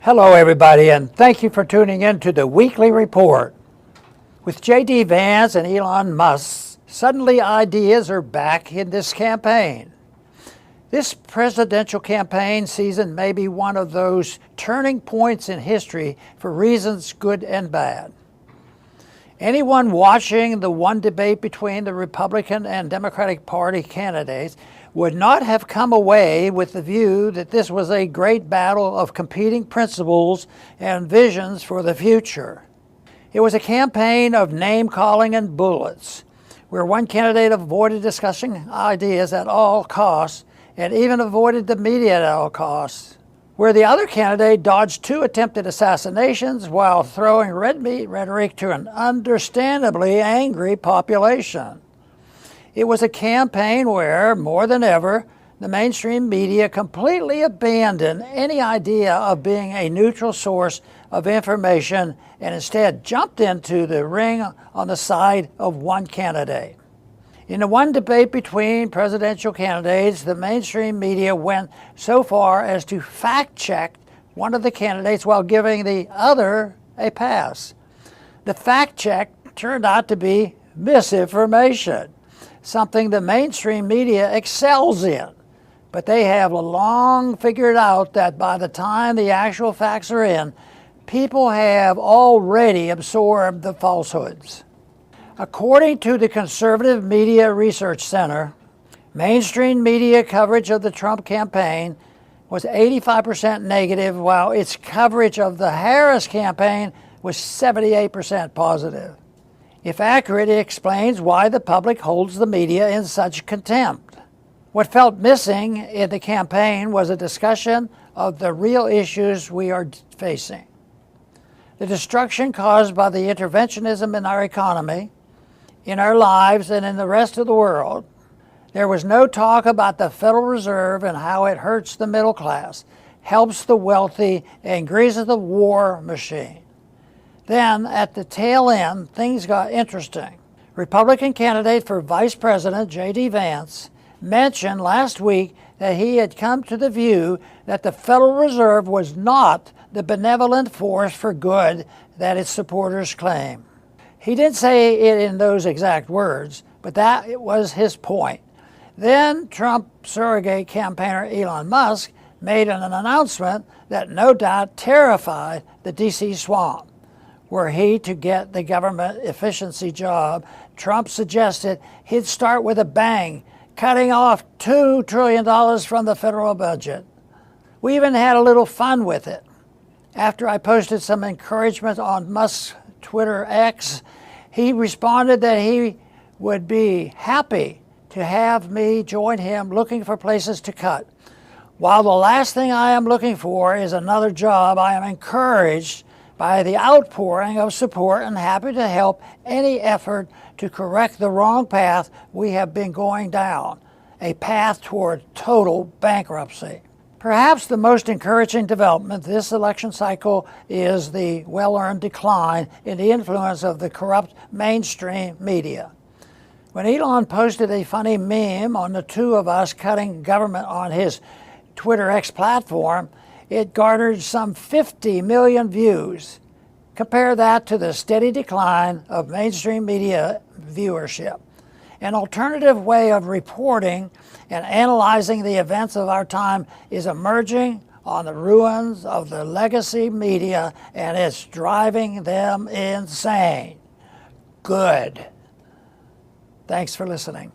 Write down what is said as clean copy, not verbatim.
Hello everybody, and thank you for tuning in to the weekly report. With J.D. Vance and Elon Musk, suddenly ideas are back in this campaign. This presidential campaign season may be one of those turning points in history for reasons good and bad. Anyone watching the one debate between the Republican and Democratic Party candidates would not have come away with the view that this was a great battle of competing principles and visions for the future. It was a campaign of name-calling and bullets, where one candidate avoided discussing ideas at all costs and even avoided the media at all costs, where the other candidate dodged 2 attempted assassinations while throwing red meat rhetoric to an understandably angry population. It was a campaign where, more than ever, the mainstream media completely abandoned any idea of being a neutral source of information and instead jumped into the ring on the side of one candidate. In the one debate between presidential candidates, the mainstream media went so far as to fact-check one of the candidates while giving the other a pass. The fact-check turned out to be misinformation, something the mainstream media excels in. But they have long figured out that by the time the actual facts are in, people have already absorbed the falsehoods. According to the Conservative Media Research Center, mainstream media coverage of the Trump campaign was 85% negative, while its coverage of the Harris campaign was 78% positive. If accurate, it explains why the public holds the media in such contempt. What felt missing in the campaign was a discussion of the real issues we are facing. The destruction caused by the interventionism in our economy, in our lives, and in the rest of the world. There was no talk about the Federal Reserve and how it hurts the middle class, helps the wealthy, and greases the war machine. Then, at the tail end, things got interesting. Republican candidate for Vice President J.D. Vance mentioned last week that he had come to the view that the Federal Reserve was not the benevolent force for good that its supporters claim. He didn't say it in those exact words, but that was his point. Then Trump surrogate campaigner Elon Musk made an announcement that no doubt terrified the D.C. swamp. Were he to get the government efficiency job, Trump suggested he'd start with a bang, cutting off $2 trillion from the federal budget. We even had a little fun with it. After I posted some encouragement on Musk's Twitter X, he responded that he would be happy to have me join him looking for places to cut. While the last thing I am looking for is another job, I am encouraged by the outpouring of support and happy to help any effort to correct the wrong path we have been going down, a path toward total bankruptcy. Perhaps the most encouraging development this election cycle is the well-earned decline in the influence of the corrupt mainstream media. When Elon posted a funny meme on the 2 of us cutting government on his Twitter X platform, it garnered some 50 million views. Compare that to the steady decline of mainstream media viewership. An alternative way of reporting and analyzing the events of our time is emerging on the ruins of the legacy media, and it's driving them insane. Good. Thanks for listening.